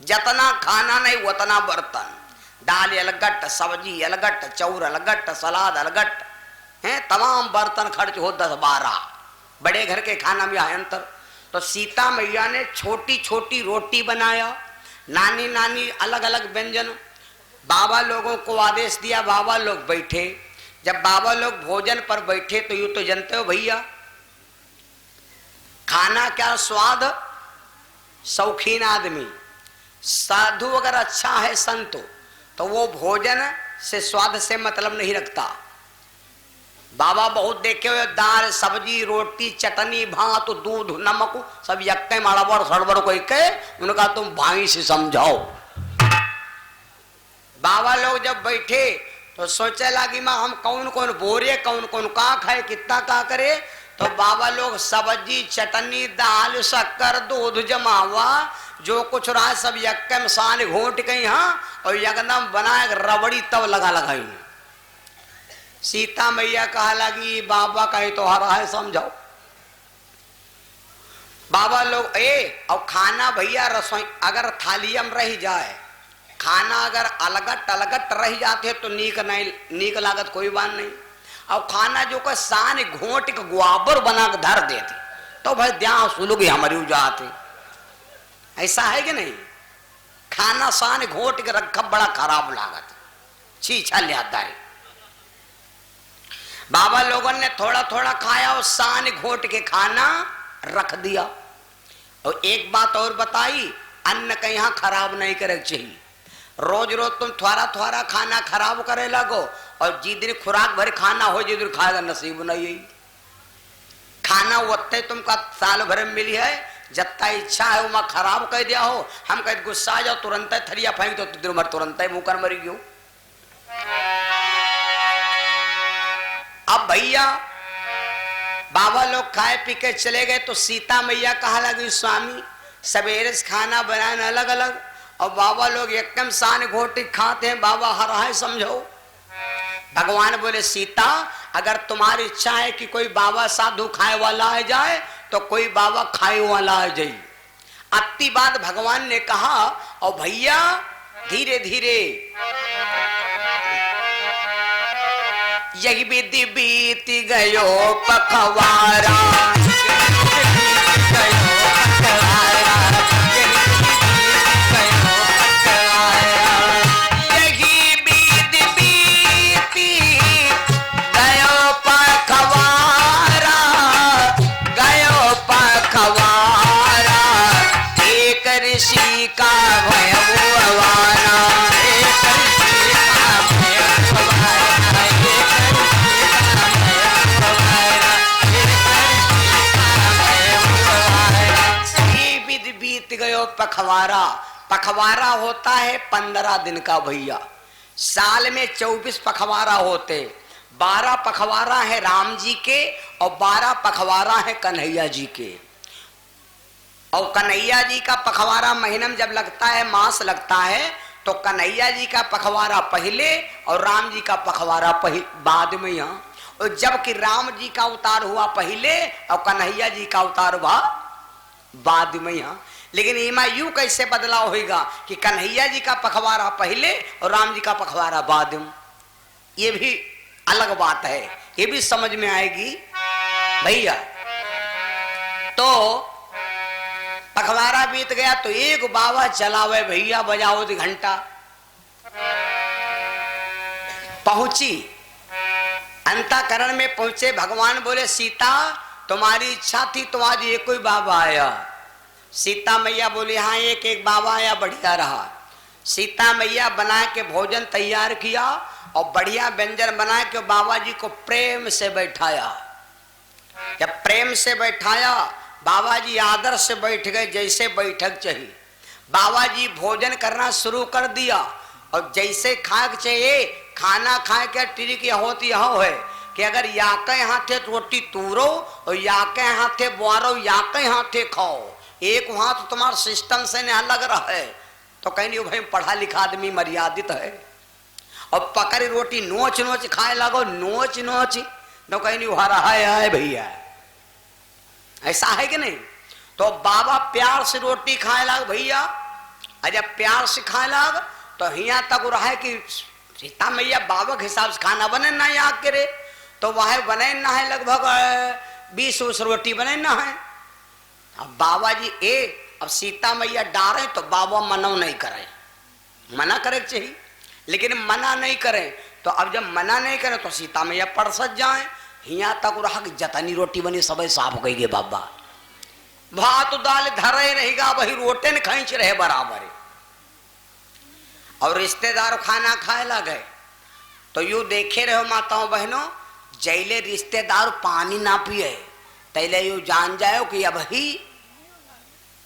जतना खाना नहीं उतना बर्तन, दाल अलगट, सब्जी अलगट, चौर अलगट, सलाद अलगट है, तमाम बर्तन खर्च हो 10-12। बड़े घर के खाना में अंतर। तो सीता मैया ने छोटी छोटी रोटी बनाया, नानी नानी अलग अलग व्यंजन। बाबा लोगों को आदेश दिया, बाबा लोग बैठे। जब बाबा लोग भोजन पर बैठे तो यूं तो जानते हो भैया, खाना क्या स्वाद, शौकीन आदमी साधु अगर अच्छा है संतो तो वो भोजन से स्वाद से मतलब नहीं रखता। बाबा बहुत देखे हुए, दाल सब्जी रोटी चटनी भात दूध नमक सब यक्के माड़ाबर सड़बर को के, उनका तुम भाई से समझाओ। बाबा लोग जब बैठे तो सोचे लगी माँ हम कौन कौन बोरे, कौन कौन का खाए, कितना का करे। तो बाबा लोग सब्जी चटनी दाल शक्कर दूध जमावा जो कुछ रहा सब यक्के में सान घोट के यहाँ और एकदम बनाए रबड़ी तब लगा लगाई। सीता मैया कहा लगी बाबा कहे तो हरा है समझाओ। बाबा लोग और खाना भैया रसोई अगर थालिया में रह जाए, खाना अगर अलगट अलगट रह जाते तो नीक नहीं, नीक लागत कोई बात नहीं। और खाना जो का सान घोट के गुआबर बना के धर देते तो भाई द्या सुलगे हमारी जाते, ऐसा है कि नहीं। खाना सान घोट के रखा बड़ा खराब लागत, छीछा लियाता है। बाबा लोगों ने थोड़ा थोड़ा खाया और सान घोट के खाना रख दिया। और एक बात और बताई, अन्न का यहाँ खराब नहीं करे चाहिए। रोज रोज तुम थोड़ा थोड़ा खाना खराब करे लगो और जिस दिन खुराक भर खाना हो जिस दिन खाएगा नसीब नहीं। खाना वत्ते तुमका साल भर में मिली है, जत्ता इच्छा है वो मैं खराब कह दिया हो, हम कह गुस्सा आ जाओ तुरंत थरिया फेंक दो तो दिन भर तुरंत मुंह कर मरी गयो। अब भैया बाबा लोग खाए पी के चले गए तो सीता मैया कहा लगी स्वामी सवेरे से खाना बनाने अलग अलग और बाबा लोग एकदम सान घोटी खाते हैं, बाबा हरा है समझो। भगवान बोले सीता अगर तुम्हारी इच्छा है कि कोई बाबा साधु खाए वाला आ जाए तो कोई बाबा खाए वाला आ जाए। अति बात भगवान ने कहा और भैया धीरे धीरे यही विधि बीत गयो पखवारा, ऋषि का भय भवाना, बीत गयो पखवारा। पखवारा होता है 15 दिन का भैया, साल में 24 पखवारा होते। 12 पखवारा है राम जी के और 12 पखवारा है कन्हैया जी के। और कन्हैया जी का पखवारा महीने में जब लगता है, मास लगता है, तो कन्हैया जी का पखवारा पहले और राम जी का पखवारा बाद में। यहाँ और जबकि राम जी का अवतार हुआ पहले और कन्हैया जी का अवतार हुआ बाद में। यहाँ लेकिन इमा यूं कैसे बदलाव होगा कि कन्हैया जी का पखवारा पहले और राम जी का पखवारा बाद में, ये भी अलग बात है, ये भी समझ में आएगी भैया। तो पखवारा बीत गया तो एक बाबा चलावे भैया बजाओ घंटा। पहुंची अंतःकरण में पहुंचे, भगवान बोले सीता तुम्हारी इच्छा थी तो आज एक कोई बाबा आया। सीता मैया बोली हाँ एक एक बाबा आया, बढ़िया रहा। सीता मैया बना के भोजन तैयार किया और बढ़िया व्यंजन बना के बाबा जी को प्रेम से बैठाया। जब प्रेम से बैठाया बाबा जी आदर से बैठ गए जैसे बैठक चाहिए। बाबा जी भोजन करना शुरू कर दिया और जैसे खा के चाहिए खाना खाए के ट्रिक यह होती है कि अगर याके हाथे रोटी तूरो और याके हाथे बुआरो याके हाथे खाओ, एक वहां तो तुम्हारा सिस्टम से नहीं अलग रहे तो कहीं भाई पढ़ा लिखा आदमी मर्यादित है। और पकड़ी रोटी नोच नोच खाए लगो, नोच नोच तो कहीं हरा है भैया, ऐसा है कि नहीं। तो बाबा प्यार से रोटी खाए लग भैया और जब प्यार से खाए लग तो हिया तक रहा है कि सीता मैया बाबा के हिसाब से खाना बने ना याद करे, तो वह बने ना है लगभग 20 रोटी बने ना है। अब बाबा जी अब सीता मैया डारे तो बाबा मना नहीं करे, मना करे चाहिए, लेकिन मना नहीं करे तो अब जब मना नहीं करे तो सीता मैया पड़सत जाए। हिया तक रहा कि जतनी रोटी बनी सब साफ कही गे बाबा, भात दाल धरे रहेगा वही रोटे न खींच रहे बराबर। और रिश्तेदार खाना खाए लगे तो यू देखे रहो माताओं बहनों, जैले रिश्तेदार पानी ना पिए तैले यू जान जाओ कि अब ही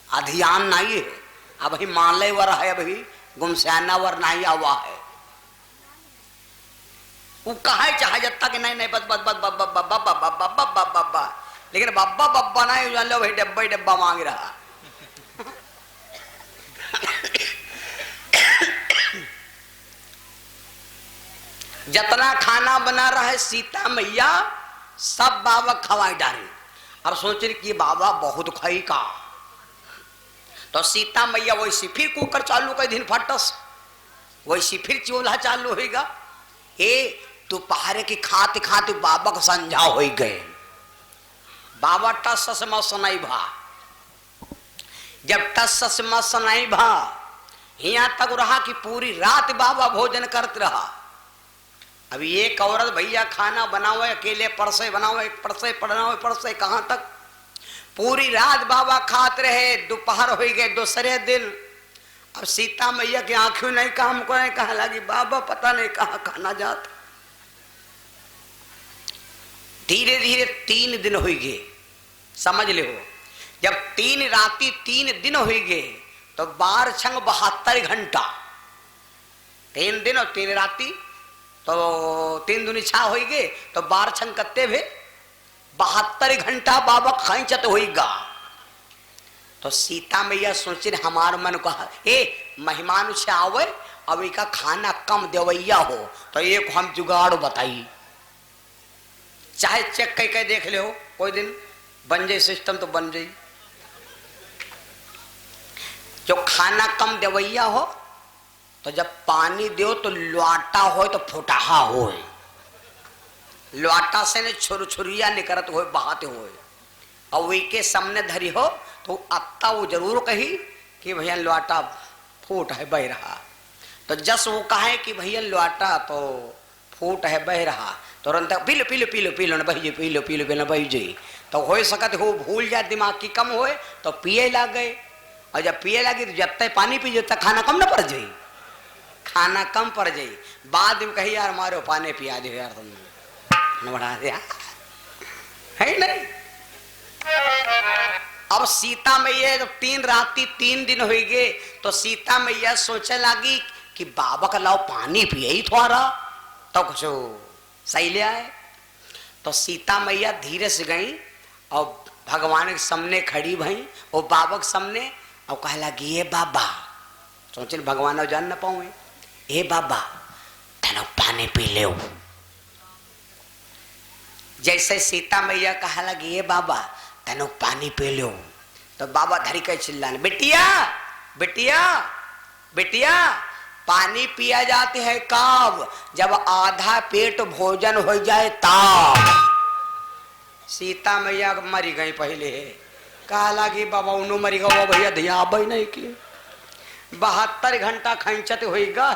अभियान नहीं है, अब ही मानले वर है, अभी गुमसाना वर नहीं हुआ है। वो कहा चाहे जब तक नहीं बस बस बस बब्बा बब्बा बब्बा बब्बा बब्बा बब्बा, लेकिन बब्बा बब्बा नहीं जान लो भाई डब्बा ही डब्बा मांग रहा। जितना खाना बना रहा है सीता मैया सब बाबा खवाई डाली। अब सोच रही कि बाबा बहुत खाई का, तो सीता मैया वैसी फिर कुकर चालू कर दिन फटस, वैसी फिर चूल्हा चालू होगा। दोपहर की खाते खाते बाबा को संझा हो गए। बाबा टस मस नहीं भा, जब टस मस नहीं भा यहाँ तक रहा कि पूरी रात बाबा भोजन करते रहा। अब एक औरत भैया खाना बनाओ अकेले परसे बनाओ, एक परसे बनाओ परसे कहाँ तक, पूरी रात बाबा खाते रहे। दोपहर हो गए दूसरे दिन, अब सीता मैया की आंखों नहीं काम को नहीं कहा लगी बाबा पता नहीं कहाँ खाना जाता। धीरे धीरे 3 दिन हो गए, समझ ले हो, जब 3 राती 3 दिन हो गए तो 12 छंग 72 घंटा, 3 दिन और 3 राती तो 3 दूनी 6 हो गए, तो 12 छंग कत्ते भे 72 घंटा बाबा खींचत होगा। तो सीता मैया सोचे हमार मन कहा मेहमान से आवे अब इनका खाना कम देवैया हो, तो एक हम जुगाड़ बताई, चाहे चेक कह देख ले हो, कोई दिन बन जाए सिस्टम तो बन जाए। जो खाना कम देवैया हो तो जब पानी दो तो लुआटा हो तो फुटाहा हो, लुआटा से ने छुरिया निकलत हो बहाते हो, और वे के सामने धरी हो तो अत्ता वो जरूर कही कि भैया लुआटा फूट है बह रहा, तो जस वो कहे कि भैया लुआटा तो फूट है बह रहा, तुरंत P low P low P low P low न बही पी लो पी लो न बही जी, तो हो सकत हो भूल जाए दिमाग की कम होए तो पिए लग गए, और जब पिए लगी तो जब तक पानी पी जब खाना कम न पड़ जाये, खाना कम पड़ जाये। बाद में कही यार मारो पानी पिया दे यार तुम बढ़ा दिया है नहीं। अब सीता मैया जब 3 राती 3 दिन हो गए तो सीता मैया सोचे लगी कि बाबा का लाओ पानी पिए ही थोड़ा तो कुछ सही ले आए। तो सीता मैया धीरे से गई और भगवान के सामने खड़ी भई, और बाबा के सामने और कह लगी ये बाबा, सोचे भगवान जान न पाऊँ, ए बाबा तेनो पानी पी ले। जैसे सीता मैया कहा लगी ये बाबा तेनो पानी पी लो, तो बाबा धरी के चिल्लाने बिटिया बिटिया बिटिया, पानी पिया जाते है कब, जब आधा पेट भोजन हो जाए तब। सीता मैया मरी गई पहले, कहा लगी बाबा उन्हों मरी गो भैया धिया नहीं की 72 घंटा खंचत होगा,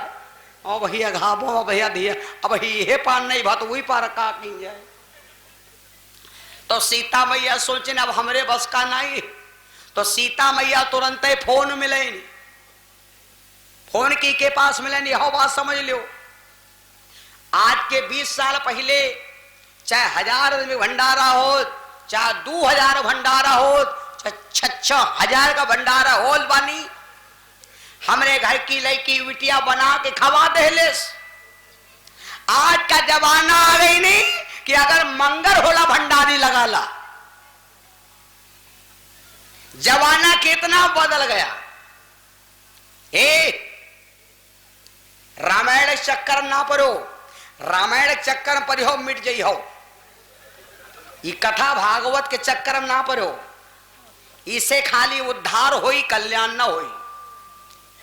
और भैया घाबो भैया धिया अब ये पार नहीं भा तो वही पार का की जाए। तो सीता मैया सोचे अब हमरे बस का नहीं, तो सीता मैया तुरंत ही फोन मिले, फोन की के पास मिले, हो बात समझ लो। आज के 20 साल पहले चाहे 1000 में भंडारा हो, चाहे 2000 भंडारा हो, चाहे 6,000 का भंडारा हो बानी, हमरे घर की लड़की बिटिया बना के खवा देलेस। आज का जमाना आ गई नहीं कि अगर मंगर होला भंडारी लगा ला, जमाना कितना बदल गया। रामायण चक्कर ना पड़ो, रामायण चक्कर पर हो मिट जाइ हो, ये कथा भागवत के चक्कर में ना पड़ो, इसे खाली उद्धार होई कल्याण ना होई।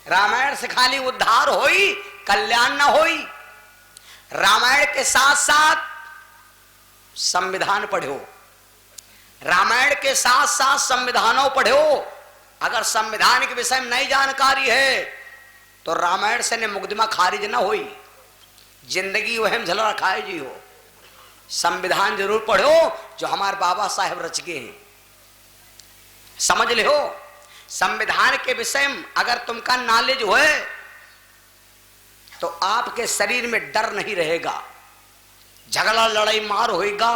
रामायण से खाली उद्धार होई, कल्याण न होई। रामायण के साथ साथ संविधान पढ़ो, रामायण के साथ साथ संविधानों पढ़ो। अगर संविधान के विषय में नई जानकारी है तो रामायण से ने मुकदमा खारिज ना होई, जिंदगी वहम झल रखाए जी हो। संविधान जरूर पढ़ो जो हमारे बाबा साहेब रच गए हैं, समझ ले हो। संविधान के विषय में अगर तुमका नॉलेज हो तो आपके शरीर में डर नहीं रहेगा, झगड़ा लड़ाई मार होएगा।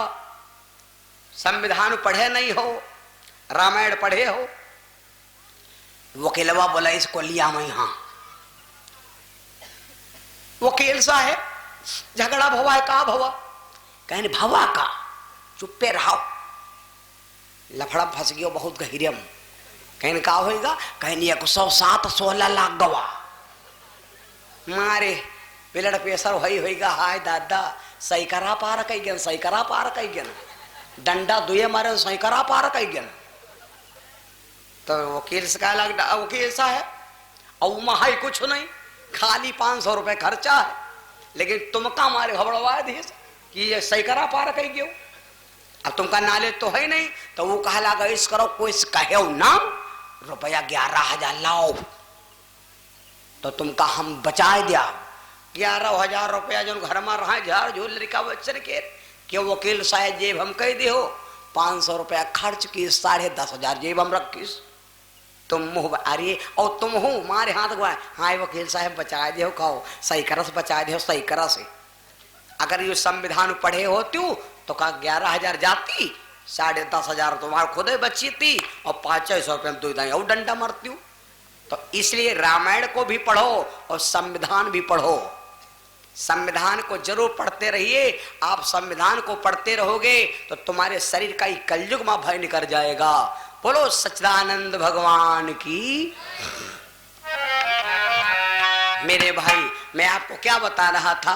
संविधान पढ़े नहीं हो, रामायण पढ़े हो। वकीलवा बोला इसको लिया मैं यहां, वकील साहब झगड़ा भवा है, का भवा? कहने भवा का, चुप्पे रहो, लफड़ा फंस गयो बहुत गहिरम। कहने का होएगा? कहने 107-16 लाख गवा मारे ब्लड प्रेशर होएगा। हाय दादा, सही करा पार कई गन, सही करा पार कई गन, डंडा दुए मारे सही करा पार कई गन। तो वकील से कहा लग, वकील साहब और महाई कुछ नहीं, खाली 500 रुपए खर्चा है, लेकिन तुमका मारे घबड़वा दी कि ये सही करा पार कही गयो। अब तुमका नालेज तो है नहीं, तो वो कहा लगा इस करो, कोई कहे ना रुपया 11,000 लाओ, तो तुमका हम बचाए दिया 11,000 रुपया जो घर में रहा झाड़ झूल लड़का बच्चन के वकील साहब जेब हम कह दे हो 500 रुपया खर्च की, 10,500 जेब हम रखीस। तुम मुँह अरे और तुम हो मारे हाथ गुआ, हाँ वकील साहब बचा दे हो, कहो सही करा से बचा दे हो, सही करा से। अगर ये संविधान पढ़े होती तो कहा 11,000 जाती, 10,500 तुम्हारे खुद बची थी और 500 रुपये में 2 और डंडा मरती हूँ। तो इसलिए रामायण को भी पढ़ो और संविधान भी पढ़ो। संविधान को जरूर पढ़ते रहिए। आप संविधान को पढ़ते रहोगे तो तुम्हारे शरीर का ही कलयुग में भय निकल जाएगा। बोलो सच्चिदानंद भगवान की। मेरे भाई, मैं आपको क्या बता रहा था,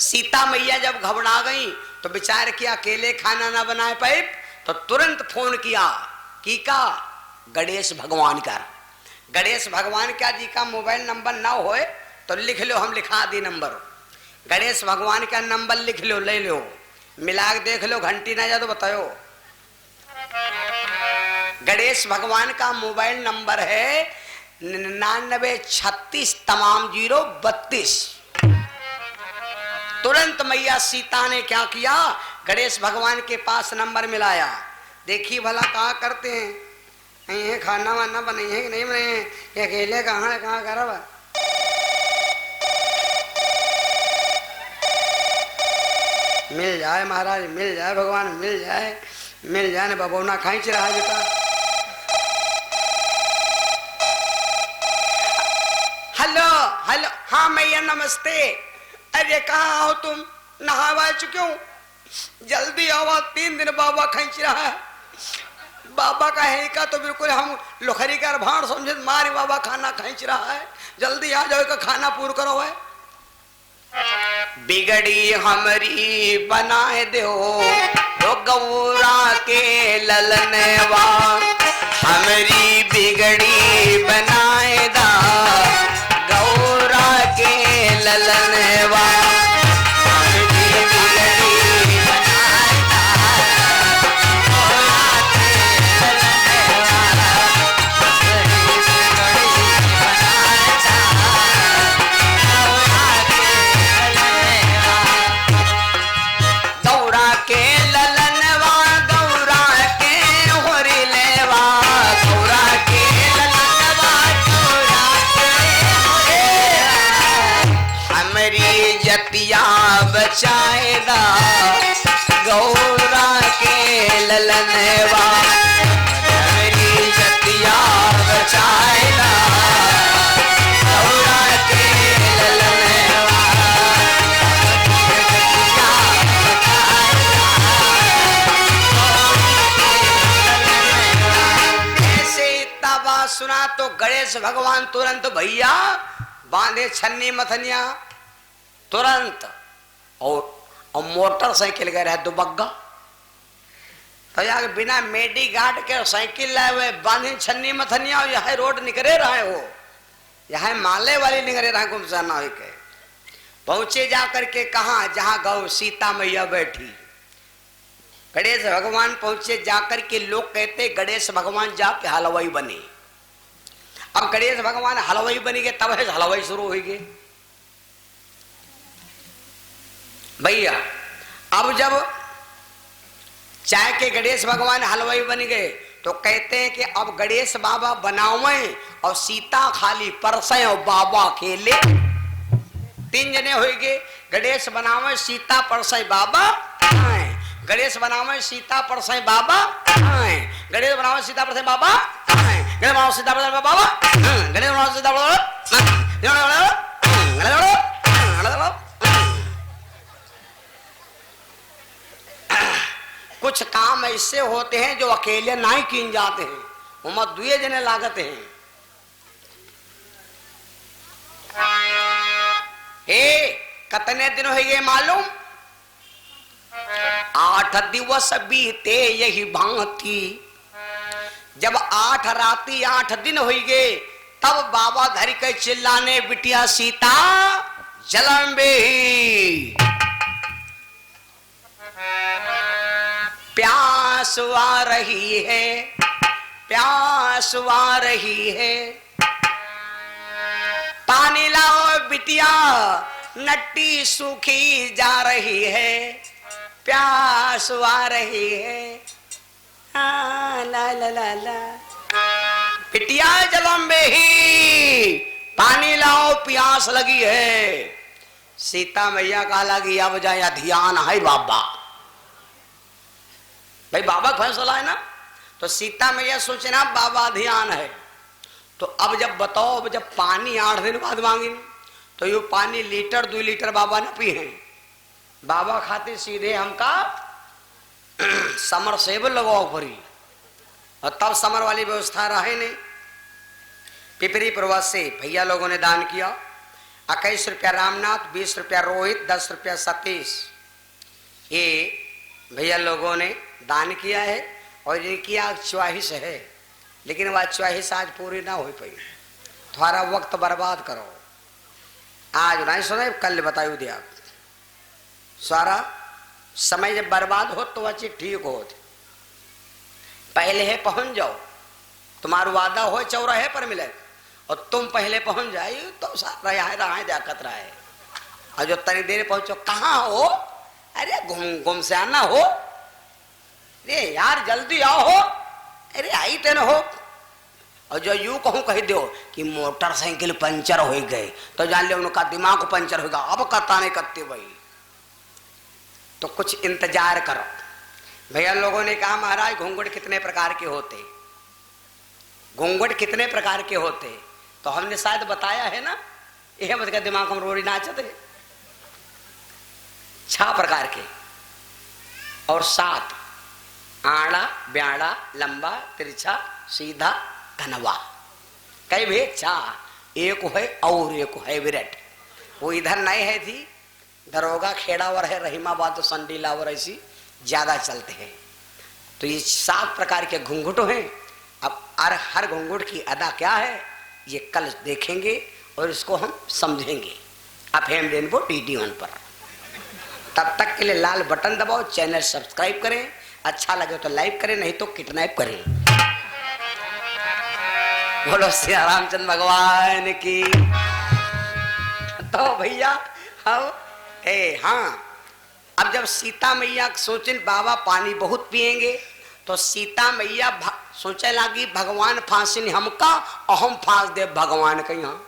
सीता मैया जब घबरा गई तो विचार किया अकेले खाना ना बनाए पाए, तो तुरंत फोन किया की का गणेश भगवान का। गणेश भगवान का जी का मोबाइल नंबर ना होए तो लिख लो, हम लिखा दी नंबर। गणेश भगवान का नंबर लिख लो, ले लो, मिला के देख लो, घंटी ना जा तो बताओ। गणेश भगवान का मोबाइल नंबर है 9936 तमाम 032। तुरंत मैया सीता ने क्या किया, गणेश भगवान के पास नंबर मिलाया। देखिए भला कहा करते हैं, ये खाना वाना बने हैं कि नहीं बने हैं, ये अकेले कहाँ कर। मिल जाए महाराज, मिल जाए भगवान, मिल जाए, मिल जाए ना बबौना खींच रहा है बेटा। हेलो हेलो, हाँ मैया नमस्ते। अरे कहाँ हो तुम, नहावा चुके हो, जल्दी आओ, 3 दिन बाबा खींच रहा है। बाबा का है का तो बिल्कुल हम लोखरी का भाड़ समझे मारे, बाबा खाना खींच रहा है, जल्दी आ जाओ का खाना पूरा करो है। बिगड़ी हमारी बनाए दो गौरा के ललनवा, हमारी बिगड़ी बनाए दा गौरा के ललनवा। बचाएदा गौरा के ललनवा, मेरी जतिया बचाएदा गौरा के ललनवा। ऐसे इतना बात सुना तो गणेश भगवान तुरंत भैया बांधे छन्नी मथनिया तुरंत, और मोटरसाइकिल गए रहे दुबग्गा, तो यार बिना मेडी गार्ड के साइकिल लाए हुए बांधी छन्नी मथनिया और यहाँ रोड निकले रहे हो, यहाँ माले वाली निकले रहे गुमसाना हो के। पहुंचे जा करके कहा जहां गौ सीता मैया बैठी। गणेश भगवान पहुंचे जाकर के लोग कहते गणेश भगवान जाके हलवाई बने। अब गणेश भगवान हलवाई बनी गए तब है हलवाई शुरू हुई गई भैया। अब जब चाय के गणेश भगवान हलवाई बन गए तो कहते हैं कि अब गणेश बाबा बनावे और सीता खाली परसे और बाबा खेले। 3 जने हो गए, गणेश बनावे सीता परसे बाबा, गणेश बनावे सीता परसे बाबा, गणेश बनावे सीता परसे बाबा, गणेश बनावे सीता परसे बाबा, गणेश बनावे सीता कुछ काम ऐसे होते हैं जो अकेले नहीं किन जाते हैं, वो 2 जने लागत हैं। कितने दिन हो गए मालूम? 8 दिवस बीते यही भांति। जब 8 राती 8 दिन हो गए तब बाबा धर के चिल्लाने बिटिया सीता जलम्बे प्यास आ रही है, प्यास आ रही है, पानी लाओ बिटिया नट्टी सूखी जा रही है, प्यास आ रही है। ला ला ला ला बिटिया जलम्बे ही पानी लाओ प्यास लगी है। सीता मैया कहा लगी अब जाया ध्यान है बाबा, भाई बाबा का फैसला है ना। तो सीता मैया सोचना बाबा ध्यान है। तो अब जब बताओ, अब जब पानी 8 दिन बाद मांगी तो ये पानी लीटर 2 लीटर बाबा ने पी है। बाबा खाते सीधे हमका समर सेबल लगाओ भरी, और तब समर वाली व्यवस्था रहे नहीं। पिपरी प्रवास से भैया लोगों ने दान किया। 21 रुपया रामनाथ, 20 रुपया रोहित, 10 रुपया सतीश, ये भैया लोगों ने दान किया है। और इनकी आज च्वाहिश है, लेकिन वह च्वाहिश आज पूरी ना हो पाई। थोड़ा वक्त बर्बाद करो, आज नहीं सुने कल बतायू दिया। सारा समय जब बर्बाद हो तो वह चीज ठीक हो, पहले है पहुंच जाओ। तुम्हारा वादा हो चौराहे पर मिले और तुम पहले पहुंच जाए तो सारा दिक्कत रहा है। और जो तनी देर पहुंचो कहाँ हो, अरे घूम से आना हो, अरे यार जल्दी आओ हो, अरे आई तेन हो। और जो यूं कहूं कह दो कि मोटरसाइकिल पंचर हो गए तो जान ले उनका दिमाग पंचर होगा। अब करता नहीं करते भाई, तो कुछ इंतजार करो। भैया लोगों ने कहा महाराज घूंघट कितने प्रकार के होते, घूंघट कितने प्रकार के होते? तो हमने शायद बताया है ना, यह मत का दिमाग हम रोड़ी नाचते 6 प्रकार के और 7, आड़ा ब्याड़ा लंबा तिरछा सीधा घनवा। कई भी 4, एक है और एक है विराट। वो इधर नहीं है थी, दरोगा खेड़ावर है, रहीमाबाद तो संडीलावर ऐसी ज्यादा चलते हैं। तो ये 7 प्रकार के घूंघट हैं। अब हर घूंघट की अदा क्या है ये कल देखेंगे और इसको हम समझेंगे। आप FM रेनबो DD1 पर। तब तक के लिए लाल बटन दबाओ, चैनल सब्सक्राइब करें, अच्छा लगे तो लाइक करें, नहीं तो किडनैप करें। बोलो श्री रामचंद्र भगवान की। तो भैया अब हाँ, अब जब सीता मैया सोचे बाबा पानी बहुत पिएंगे तो सीता मैया सोचे लगी भगवान फांसी हमका और हम फांस दे भगवान के यहाँ।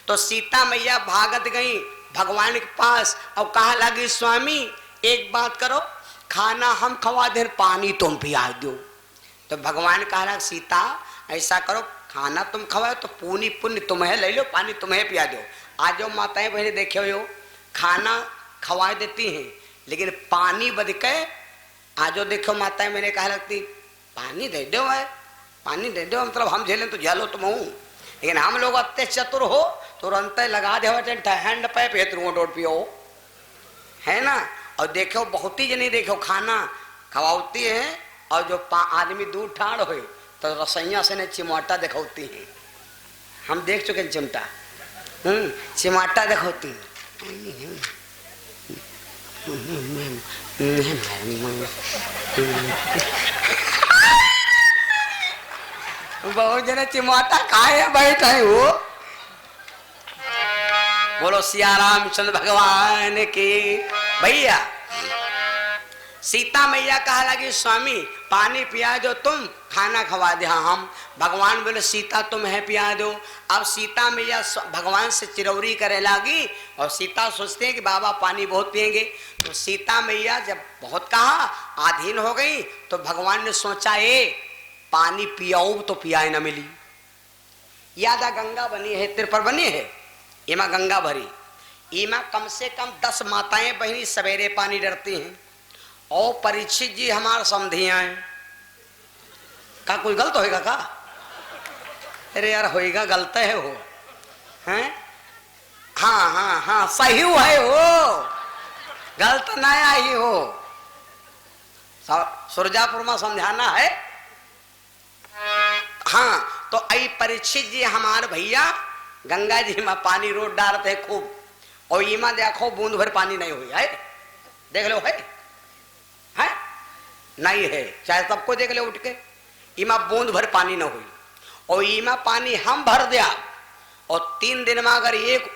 तो सीता मैया भागत गई भगवान के पास और कहा लगी स्वामी एक बात करो, खाना हम खवा दे पानी तुम पिया दो। तो भगवान कहा लगा सीता ऐसा करो, खाना तुम खवाओ तो पुण्य पुण्य तुम्हें ले लो, पानी तुम्हें पिया दो। आज जो माताएं बहने देखे हो खाना खवा देती हैं लेकिन पानी बद के आज देखो माताएं मैंने कहा लगती पानी दे दो है, पानी दे दो, मतलब हम झेलें तो झेलो तुम हूँ। लेकिन हम लोग अत्य चतुर हो तुरंत लगा दे हैंड पैप डोट पियो है ना। और देखो बहुत ही जनी देखो खाना खवाती है और जो आदमी दूर ठाड़ हो तो रसोइया से ने चिमाटा दिखौती है। हम देख चुके चिमटा, चिमाटा दिखौती बहुत जने चिमाटा खाए बैठे हो। बोलो सिया रामचंद्र भगवान की। भैया सीता मैया कहा लगी स्वामी पानी पिया दो, तुम खाना खवा दे। हाँ हम। भगवान बोले सीता तुम है पिया दो। अब सीता मैया भगवान से चिरौरी करे लगी और सीता सोचते हैं कि बाबा पानी बहुत पिएंगे। तो सीता मैया जब बहुत कहा आधीन हो गई तो भगवान ने सोचा ए पानी पियाओ तो पियाए न मिली। यादा गंगा बनी है, तिरपर बनी है, इमा गंगा भरी, इमा कम से कम 10 माताएं बहनी सवेरे पानी डरती हैं। और परीक्षित जी हमारे समधियां हैं। का कोई गलत होएगा का? अरे यार होएगा, गलत है वो हैं? हाँ हाँ हाँ सही है वो, गलत ना आई हो। सुरजापुर में समझाना है। हाँ तो आई परीक्षित जी हमारे भैया गंगा जी में पानी रोड डालते खूब, और इमा देखो बूंद भर पानी नहीं हुई है। देख लो है नहीं है, चाहे सबको देख ले उठ के, इमा बूंद भर पानी न हुई। और इमा पानी हम भर दिया और 3 दिन में अगर 1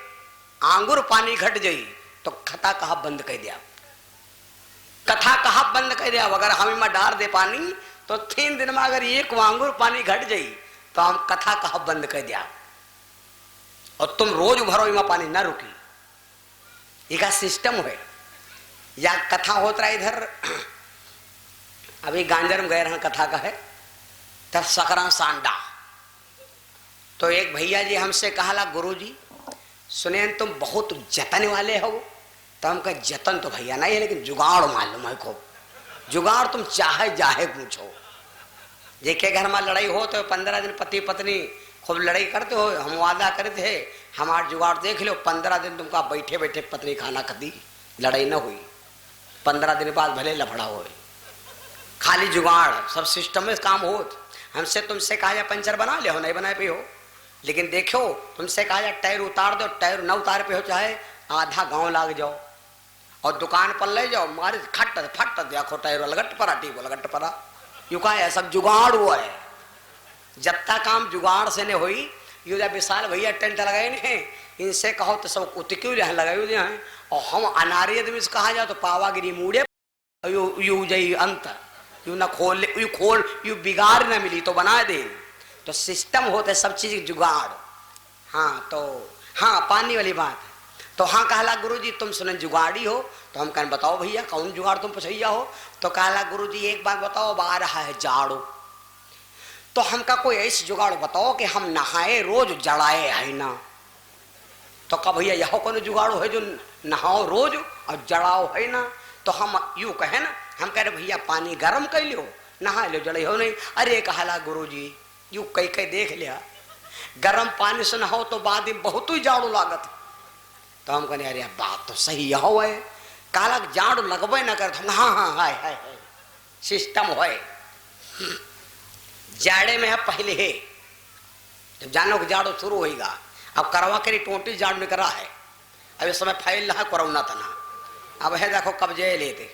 आंगुर पानी घट जाई तो कथा कहा बंद कर दिया। कथा कहा बंद कर दिया। अगर हम इमा डाल दे पानी तो 3 दिन में अगर 1 आंगुर पानी घट जाई तो हम कथा कहा बंद कर दिया। और तुम रोज भरो इमा पानी ना रुकी। एक सिस्टम है। या कथा होता है इधर, अभी गांजर में गए रहा कथा का है, तब सकरा सांडा। तो एक भैया जी हमसे कहा गुरु जी सुने तुम बहुत जतन वाले हो। तो हम कहे जतन तो भैया नहीं है लेकिन जुगाड़ मालूम है खूब। जुगाड़ तुम चाहे जाहे पूछो। जेके घर में लड़ाई हो तो 15 दिन पति पत्नी खूब लड़ाई करते हो। हम वादा करते थे हमारा जुगाड़ देख लो, 15 दिन तुमका बैठे बैठे पत्नी खाना खाती, लड़ाई न हुई। 15 दिन बाद भले लफड़ा हो, खाली जुगाड़, सब सिस्टम में काम हो। हमसे तुमसे कहा जा पंचर बना ले हो, नहीं बनाए पे हो। लेकिन देखो तुमसे कहा जा टायर उतार दो, टायर न उतार पे हो, चाहे आधा गांव लाग जाओ और दुकान पर ले जाओ, मारे खट फट देखो टायर लगट पड़ा, टी लगट पड़ा। यू कहा है सब जुगाड़ हुआ है। जब तक काम जुगाड़ से नहीं हुई, यू विशाल भैया टेंट लगाए नहीं, इनसे कहो तो सब उतक्यू लगाए हैं। और हम अनारी आदमी से कहा जाओ तो पावागिरी मूड़े यू जई अंत यू न खोल, यू खोल, यू बिगाड़ न मिली तो बना दे। तो सिस्टम होते सब चीज जुगाड़। हाँ तो हाँ पानी वाली बात है। तो हाँ कहला गुरु जी तुम सुने जुगाड़ी हो। तो हम कहें बताओ भैया कौन जुगाड़ तुम पछैया हो। तो कहला गुरु जी एक बात बताओ, आ रहा है जाड़ो, तो हमका कोई ऐसी जुगाड़ बताओ कि हम नहाए रोज जड़ाए है ना। तो कहा भैया यह कौन जुगाड़ है जो नहाओ रोज और जड़ाओ है ना। तो हम यूं कहे ना, हम कह रहे भैया पानी गर्म कर लो, नहा लो, जड़े हो नहीं। अरे कहला गुरु जी यू कई कई देख लिया, गर्म पानी से नहाओ तो बाद में बहुत ही जाड़ो लागत। तो हम कहने अरे बात तो सही हो है। कहला जाड़ो लगबे ना कर। हाँ हाँ हाय हाय सिस्टम है। जाड़े में है पहले है, जब जानो कि जाड़ो शुरू होगा। अब करवा करी 20 जाड़ में करा है। अब इस समय फैल रहा कोरोना तना। अब है देखो कब्जे लेते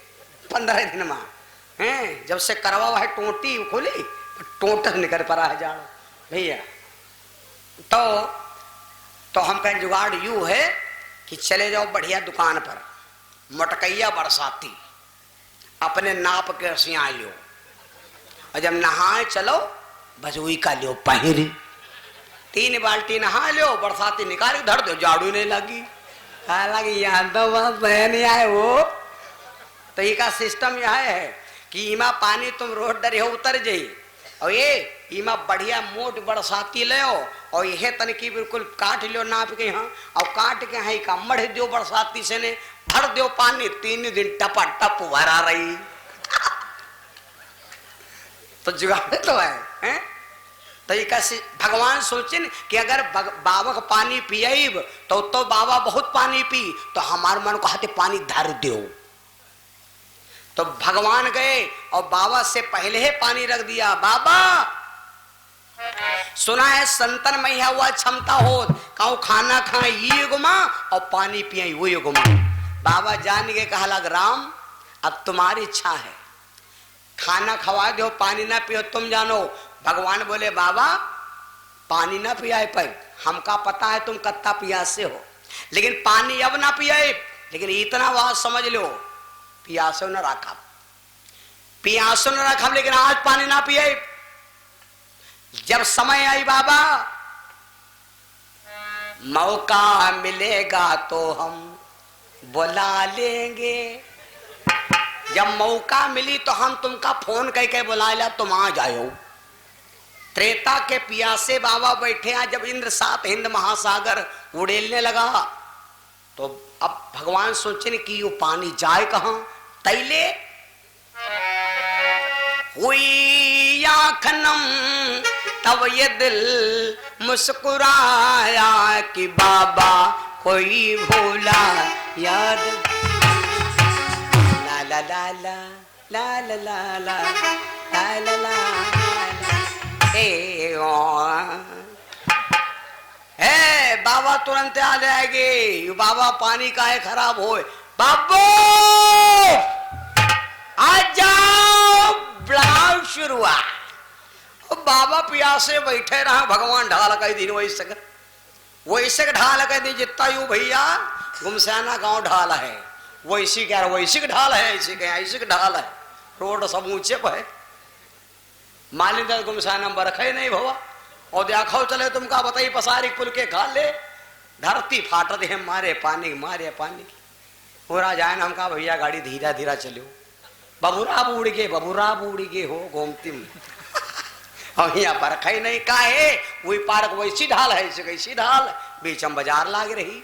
15 दिन में हैं। जब से करवा हुआ है 20 खोली टोट निकल पड़ा है जाड़ भैया। तो हम कहें जुगाड़ यू है कि चले जाओ बढ़िया दुकान पर, मटकैया बरसाती अपने नाप के सिया लो, और जब नहाए चलो बजोई का लो पहरी, 3 बाल्टी नहा लो, बरसाती निकाल धर दो, जाड़ू नहीं लगी। हालांकि यहाँ तो बस नहीं आए वो। तो ये का सिस्टम यह है कि इमा पानी तुम रोड डरे हो उतर जाई, और ये इमा बढ़िया मोट बरसाती ले और यह तनकी बिल्कुल काट लो नाप के यहाँ, और काट के यहाँ का मढ़ दो बरसाती से ने भर दो पानी, 3 दिन टपा टप भरा रही। तो जुगाड़ तो है। तो भगवान सोचे कि अगर बाबा का पानी पियाब तो बाबा बहुत पानी पी, तो हमारे मन को हाथे पानी धर दो। तो भगवान गए और बाबा से पहले ही पानी रख दिया। बाबा सुना है संतन में यह हुआ क्षमता हो कहूं खाना खाए ये गुमा और पानी पिए वो ये गुमा। बाबा जान के कहा लग राम अब तुम्हारी इच्छा है, खाना खवा दो पानी ना पियो तुम जानो। भगवान बोले बाबा पानी ना पियाए पर हमका पता है तुम कत्ता प्यासे हो, लेकिन पानी अब ना पियाए, लेकिन इतना बात समझ लो पियासो न रखा, पियासो न रखा, लेकिन आज पानी ना पिए। जब समय आई बाबा मौका मिलेगा तो हम बुला लेंगे, जब मौका मिली तो हम तुमका फोन करके बुला लिया तुम आ जाओ। त्रेता के पियासे बाबा बैठे हैं, जब इंद्र सात हिंद महासागर उड़ेलने लगा तो अब भगवान सोचे कि वो पानी जाए कहां। तैले हुई आँखनम तब ये दिल मुस्कुराया कि बाबा कोई भूला याद। ला ला ला ला ला ला ला ला ला ला ला है बाबा तुरंत आ जाएंगे। बाबा पानी का है खराब हो बाबू आ जाओ ब्लाउ शुरू हुआ। बाबा प्यासे बैठे रहा, भगवान ढाल कर दिन वैसे ढाल कर दी जितना यू भैया गुमसाना गांव ढाल है वैसी क्या वैसी ढाल है, ऐसी ढाल है, रोड सब ऊंचे पर है। मालिक गुमसाना बरखे नहीं भवा और देखो चले तुमका बताई पसारी पुल के खा ले धरती फाटत है मारे पानी की पूरा जाए हम कहा भैया गाड़ी धीरा धीरा चलो। बबूरा बूढ़ गे हो गोमती में और यहाँ पर खई नहीं का है वही पार्क वैसी ढाल है, कैसी ढाल बीच में बाजार लाग रही,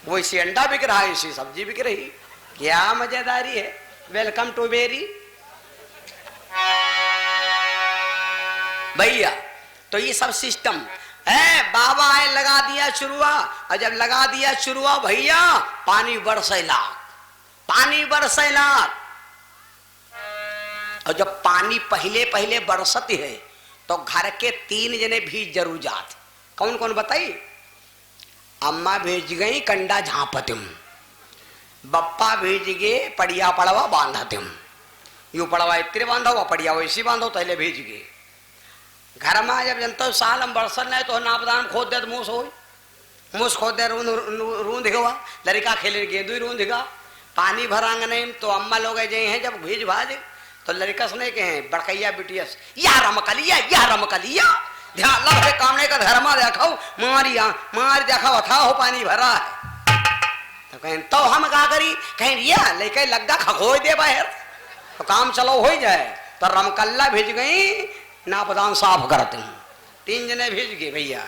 वैसी अंडा बिक रहा है, ऐसी सब्जी बिक रही, क्या मजेदारी है। वेलकम टू बेरी भैया। तो ये सब सिस्टम है। बाबा आए लगा दिया शुरू हुआ, और जब लगा दिया शुरू हुआ भैया पानी बरसेला, और जब पानी पहले पहले बरसती है तो घर के 3 जने भीज जरूर जाते। कौन कौन बताइए? अम्मा भेज गई कंडा झांपतिम, बप्पा भेज गए पड़िया पड़वा बांधतिम, यू पड़वा इतने बांधो वो पड़िया वैसी बांधो पहले भेज गए। घर में जब जनता साल हम बरसल नहीं तो नापदान खोद दे मुँह हो मुँह खोद दे रूंद दिखवा लड़का खेले गेंदू रूंद पानी भरांग नहीं तो अम्मा लोग जे हैं जब भीज भाज तो लड़का सुने के हैं बड़कैया बिटियस या रमकलिया ध्यान लगे कामने का धर्मा देखो मार देखो अथा हो पानी भरा है तो कहें तो हम क्या करी कहें रिया लेके लग्गा खखोई दे बाहर तो काम चलो हो जाए। तो रमकल्ला भेज गई नापदान साफ करते हूँ, 3 जने भेज गए भैया।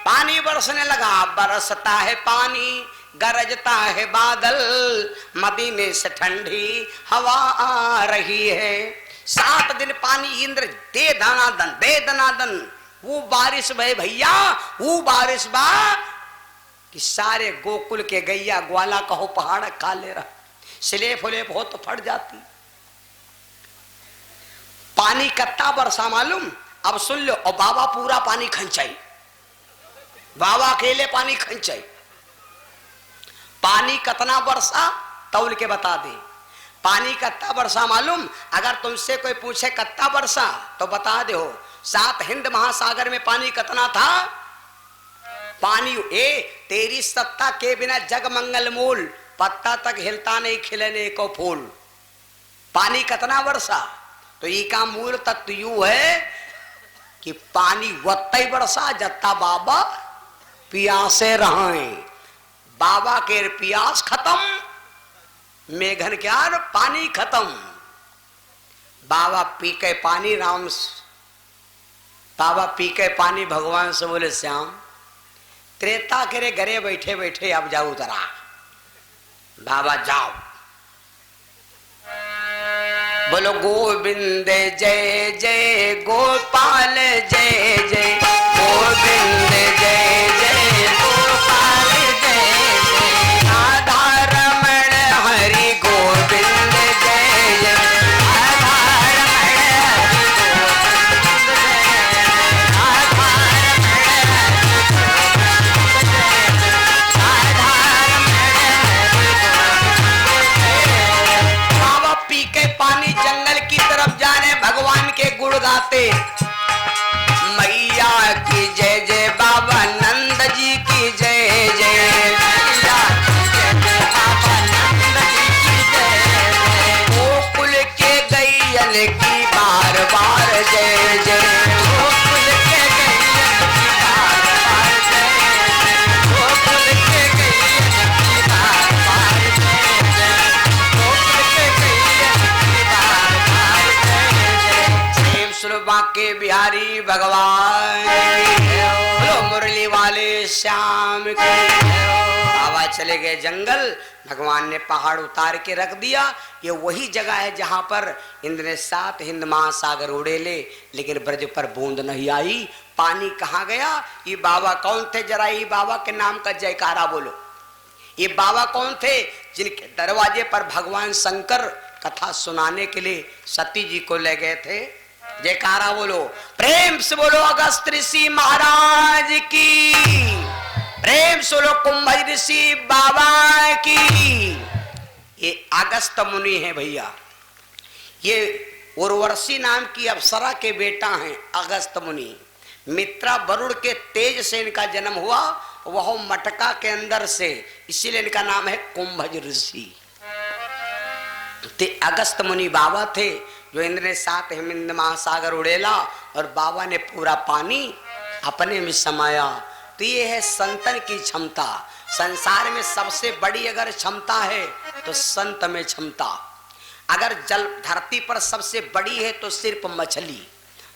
पानी बरसने लगा, बरसता है पानी गरजता है बादल, मदीने से ठंडी हवा आ रही है। 7 दिन पानी इंद्र दे दनादन वो बारिश भय भैया, वो बारिश बा कि सारे गोकुल के गैया ग्वाला कहो पहाड़ काले रहा, स्लेप उलेप हो तो फट जाती। पानी कत्ता बरसा मालूम, अब सुन लो। और बाबा पूरा पानी खंचाई, बाबा अकेले पानी खंचाई। पानी कितना बरसा तौल के बता दे। पानी कितना बरसा मालूम? अगर तुमसे कोई पूछे कितना बरसा तो बता दे हो। 7 हिंद महासागर में पानी कितना था? पानी तेरी सत्ता के बिना जग मंगल मूल, पत्ता तक हिलता नहीं खिलने को फूल। पानी कितना बरसा? तो ये का मूल तत्व यू है कि पानी वत्ता ही बरसा जत्ता बाबा पियासे रहे। बाबा के पियास खत्म, मेघन क्या पानी खत्म। बाबा पी के पानी बाबा पी के पानी भगवान से बोले श्याम त्रेता करे घरे बैठे बैठे अब जाओ तरा। बाबा जाओ, बोलो गोविंद जय जय गोपाल जय जय, गोविंद जय जय गोपाल जय जय, राधा रमण हरि गोविंद बोले बिहारी भगवान बोलो मुरली वाले श्याम की। बाबा चले गए जंगल, भगवान ने पहाड़ उतार के रख दिया। ये वही जगह है जहां पर इंद्र ने 7 हिंद महासागर उड़ेले, लेकिन ब्रज पर बूंद नहीं आई। पानी कहाँ गया? ये बाबा कौन थे? जरा ये बाबा के नाम का जयकारा बोलो। ये बाबा कौन थे? जिनके दरवाजे पर भगवान शंकर कथा सुनाने के लिए सती जी को ले गए थे। जयकारा बोलो, प्रेम से बोलो अगस्त ऋषि महाराज की, प्रेम से बोलो कुंभ ऋषि बाबा की। ये अगस्त मुनि है भैया, ये उर्वशी नाम की अप्सरा के बेटा हैं अगस्त मुनि। मित्रा वरुण के तेज से इनका जन्म हुआ, वह मटका के अंदर से, इसीलिए इनका नाम है कुंभज ऋषि। ते अगस्त मुनि बाबा थे जो इंद्र ने 7 हिंद महासागर उड़ेला और बाबा ने पूरा पानी अपने में समाया। तो ये है संतन की क्षमता। संसार में सबसे बड़ी अगर क्षमता है तो संत में क्षमता। अगर जल धरती पर सबसे बड़ी है तो सिर्फ मछली,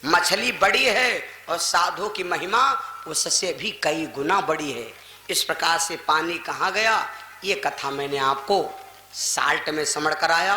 मछली बड़ी है और साधु की महिमा उससे भी कई गुना बड़ी है। इस प्रकार से पानी कहाँ गया, ये कथा मैंने आपको साल्ट में समझ कर आया।